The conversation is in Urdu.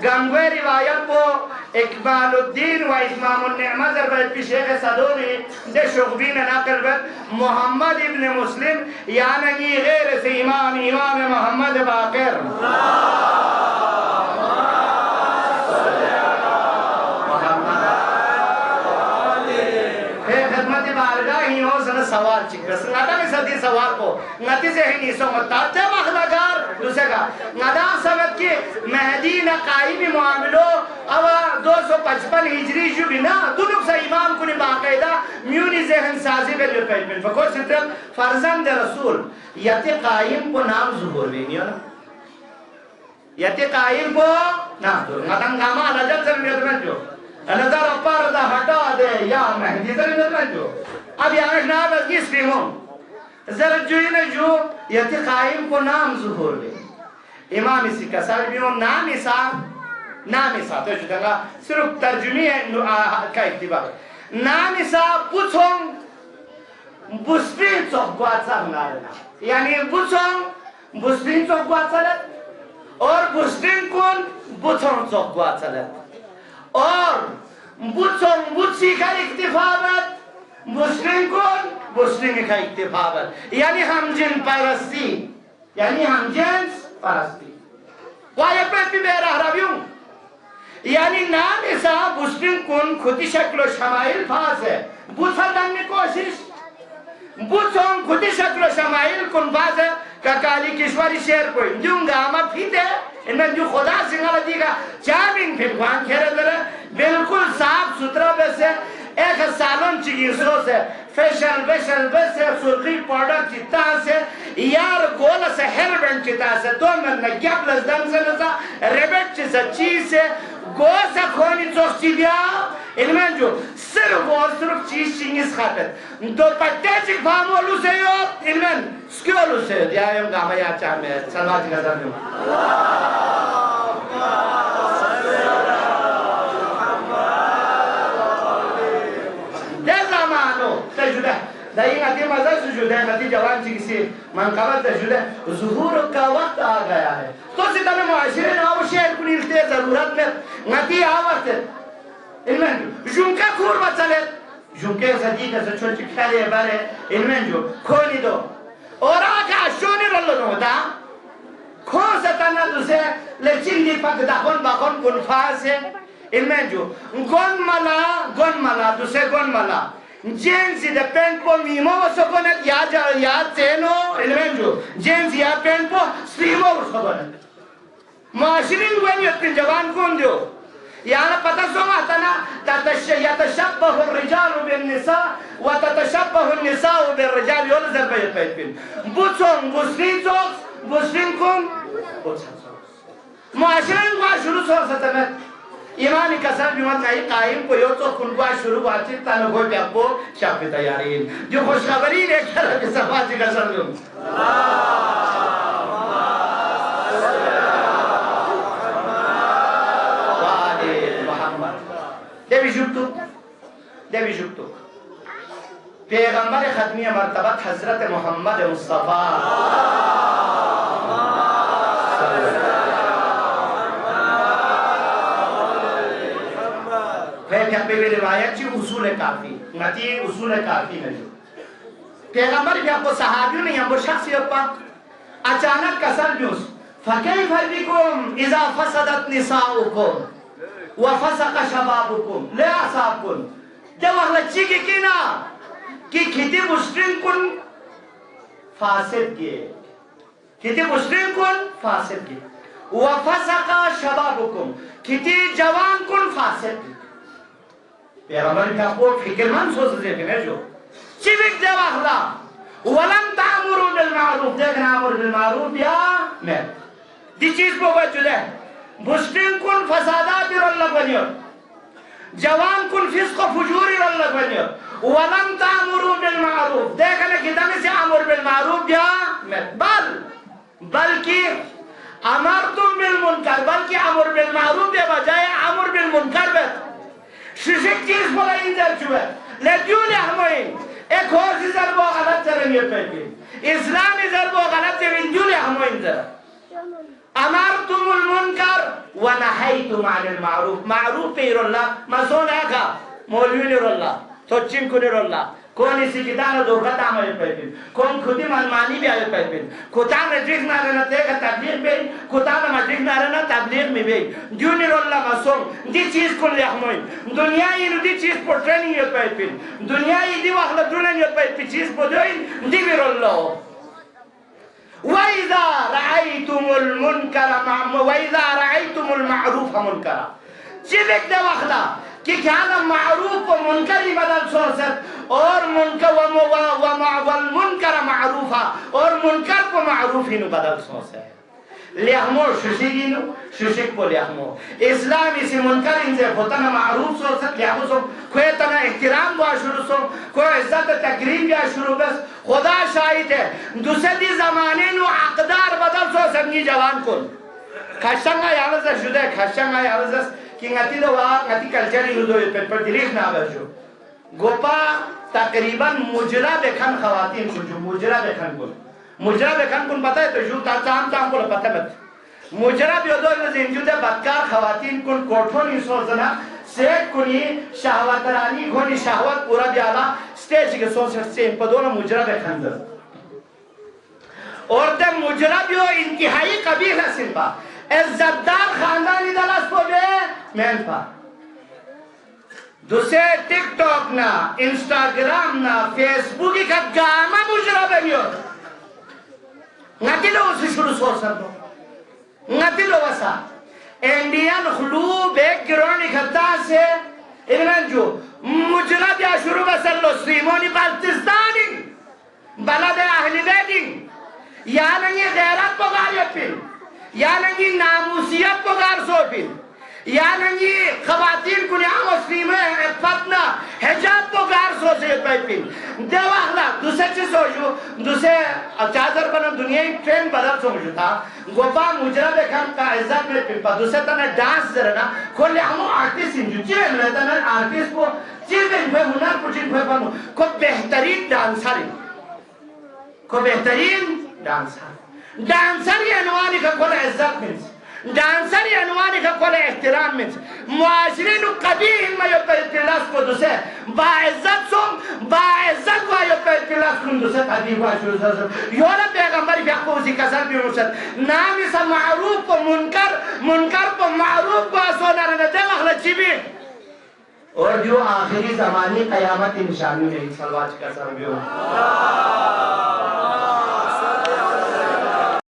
گنگوی روایت کو اقبال الدین و اتمام النعمہ در بیت پی شیخ صدوقی دے شغبین نقل بیت محمد ابن مسلم یعنی غیر سے امام محمد باقر سوال چکر نتا میں سدی سوال کو نتی سے ہی نہیں سو متاتے مخلقار دوسرے کا ندا سمت کی مہدی نقائمی معاملو او 255 ہجری جو بھی نا دونک سا امام کنی باقیدہ میونی ذہن سازی بے لیو پیٹ من فکر سنتر فرزند رسول یتی قائم کو نام ظہور بینی ہونا یتی قائم کو نام ظہور نتن گاما رجب سے میدمن جو نظر پردہ ہٹا دے یا مہدی سے میدمن جو اب یعنی جناب از نیس بیمون زرد جوئی نے جو یتی قائم کو نام ظہور لے امام اسی کا سر بیمون نام ایسا تو شدہ گا صرف ترجمی ہے کا اکتبار نام ایسا پوچھوں بسپین چوکوات سا ہنارنا یعنی پوچھوں بسپین چوکوات سا لت اور بسپین کن بوچھوں چوکوات سا لت اور بوچھوں بوچھی کا اکتفابت مسلم کون مسلم کا اتفاقت یعنی ہم جن پرستی یعنی ہم جنس پرستی وہاں پر بھی بے رہ رویوں یعنی نام ایسا مسلم کن خودی شکل و شمائل پاس ہے بوچھا دنی کوشش بوچھوں خودی شکل و شمائل کن پاس ہے کہ کالی کشوری شیر کوئی جوں گا ہمیں پھیتے ان میں جو خدا سنگھالا دیگا چامین پھٹوان کھیرے در بالکل صاف سترہ بیسے ایک سالن چیگی سو سے فیشن بیسے سرخی پروڈکٹ چیتا سے یار گول سے ہیل بینڈ چیتا سے دو من گیب لزدن سے نسا ریبٹ چیزا چیز سے گو سا کھونی چوک چی بیا ان میں جو صرف اور صرف چیز چینگیز خاطر دو پٹے چیک فامولو سے یو ان میں سکیولو سے دیا ہم گاما یا چاہ میں سلواتی نظر دوں تجھدہ دائی نتی مزہ سجھدہ نتی جوان چی کسی منقبت تجھدہ ظہور کا وقت آ گیا ہے تو ستا میں معاشرے ناو شہر کنی التے ضرورت میں نتی آوات ہے ان میں جنکہ کھور بچلت جنکہ صدیقہ سے چھوڑ چکھالے بارے ان میں جو کھونی دو اور آکا شونی رلو دو ہوتا کھون ستانا دوسے لیچن دی پاک داخون باخون کنفاس ہے ان میں جو گون ملا دوسے گون ملا جینسی دے پینٹ پو میمو سکونت یا تینو علمین جو جینسی یا پینٹ پو سلیمو سکونت معاشرین وینیت پن جوان کون دیو یعنی پتہ سو مہتنا یتشبہ الرجال بالنساء و تتشبہ النساء بالرجال یول زربیت پیت پن بوچھوں بوسلین چوکس بوسلین کن معاشرین کو شروع سو ستمت ایمانی کسر بیمت کئی قائم کو یو تو کنگوہ شروع باتی تانو کوئی پہ اپو شاپی تیارین جو خوشخبرین ایک طرح کی صفاتی کسر دوں دیوی جبتو پیغمبر ختمی مرتبت حضرت محمد مصطفیٰ پہ بھی روایت چی اصول کافی نتی اصول کافی میں جو پیغمبر بھی آپ کو صحابیوں نہیں ہم وہ شخصیت پا اچانک کسر بیوس فَكَيْفَ بِكُمْ اِذَا فَسَدَتْ نِسَاؤُكُمْ وَفَسَقَ شَبَابُكُمْ لے آساب کن جب اہل چی کی نا کہ کھتی مسلم کن فاسد کیے کھتی مسلم کن فاسد کیے وَفَسَقَ شَبَابُكُمْ کھتی جوان کن فاسد کیے پیغمبر کا کو فکر من سوچ دے پھر جو چیوک دے واخلا ولم تعمروا بالمعروف دیکھنا امر بالمعروف یا میں دی چیز کو وجہ دے مسلم کن فسادات اللہ بنیو جوان کن فسق و فجور اللہ بنیو ولم تعمروا بالمعروف دیکھنا کتنے سے امر بالمعروف یا میں بلکہ امرتم بالمنکر بلکہ امر بالمعروف دے بجائے امر بالمنکر بیت ششک چیز بولا انجر چوئے لیکیوں ہمیں ایک اور سی ضرب و غلط چرنگی پیٹی اسلامی ضرب و غلط چرنگی ہمیں انجر امرتم المنکر ونہیتم عن المعروف معروف پہ اللہ مزون ہے کا مولوی نیر اللہ تو چین کو نیر اللہ کون اسی کتانا دوکت آمائی پیپین کون خودی منمانی بھی آئی پیپین کتانا جیخ نارنا تیگا تبلیغ بین کتانا مجیخ نارنا تبلیغ می بین دیو نیر اللہ مسوم دی چیز کن لیخموین دنیای انو دی چیز پر ٹریننگ یہ پیپین دنیای دی وقت لدرونن یہ پیپین چیز پر دوئین دی نیر اللہ وَإِذَا رَعَيْتُمُ الْمُنْكَرَ وَإِذَا رَعَيْتُمُ الْمَعْرُوفَ مُنْكَرَ چیزک دے وقتا کہ کیا معروف و منکر ہی بدل سوست اور والمنکر معروفا اور منکر کو معروف ہی نو بدل سوست ہے لیہمو ششیگی نو ششک کو لیہمو اسلام اسی منکر انزے خودتنا معروف سوست لیہمو سو کوئی تنا احترام دعا شروع سو کوئی عزت تقریب دیا شروع بس خدا شاہد ہے دوسری زمانے نو عقدار بدل سوست نی جوان کن کھشنگا یارزش شده کھشنگا یارزش کہ ngati do wa ngati culture inu do پر دلیخ نہ برشو گوپا تقریباً مجرہ بکھن خواتین کو جو مجرہ بکھن کن مجرہ بکھن کن پتہ ہے تو جو چام چام کو پتہ مت مجرہ بیودو زنجو دے بدکار خواتین کن کوٹھون ہی سوزنا سیٹ کنی شہوت رانی کھونی شہوت پورا بیالا سٹیج کے سوزر سے ان پدونا مجرہ بکھن در اور تے مجرہ بیو انتہائی قبیل ہے سنپا عزتدار خاندانی دلاس پو بے مین پا دوسرے ٹک ٹاک نا انسٹاگرام نا فیس بوکی کا گاما مجرہ بے بیو نتی لو اسی شروع سور سر دو نتی لو وسا انڈین خلو بیک گرونی خطا سے ابنان جو مجرہ بیا شروع بسر لو سیمونی بالتستانی بلد اہلی بیدنگ یا ننگی غیرت پگاریت پھر یا ننگی ناموسیت پگار سو پھر یا ننگی خواتین کو نیا مسلم فتنا حجاب پگار سو سے پیپین دے واخلا دوسرے چیز ہو جو دوسرے چادر بنا دنیای ٹرین بدل سو مجھو تھا گوپا مجرہ بکھن کا عزت میں پھر پا دوسرے تانا ڈانس درنا کھولے ہمو آرٹیس انجو چیئے ملے تانا آرٹیس کو چیز دن پہ ہنر پوچھن پہ بنو کو بہترین ڈانسر کو بہترین ڈانسر ڈانسر یہ انوانی کا کھولے عزت منس ڈانسر یہ انوانی کا کھولے احترام منس معاشرین قبیح میں یہ پیتلاس کو دوسے باعزت سن باعزت وا یہ پیتلاس کن دوسے قبیح وا شروع سن یولا پیغمبری بھی اقوی اسی کسر بھی مرسد نامی سا معروف کو منکر کو معروف کو سونا رہنے دے وقت لچی بھی اور جو آخری زمانی قیامت نشانی میں صلوات کا سر بھی ہو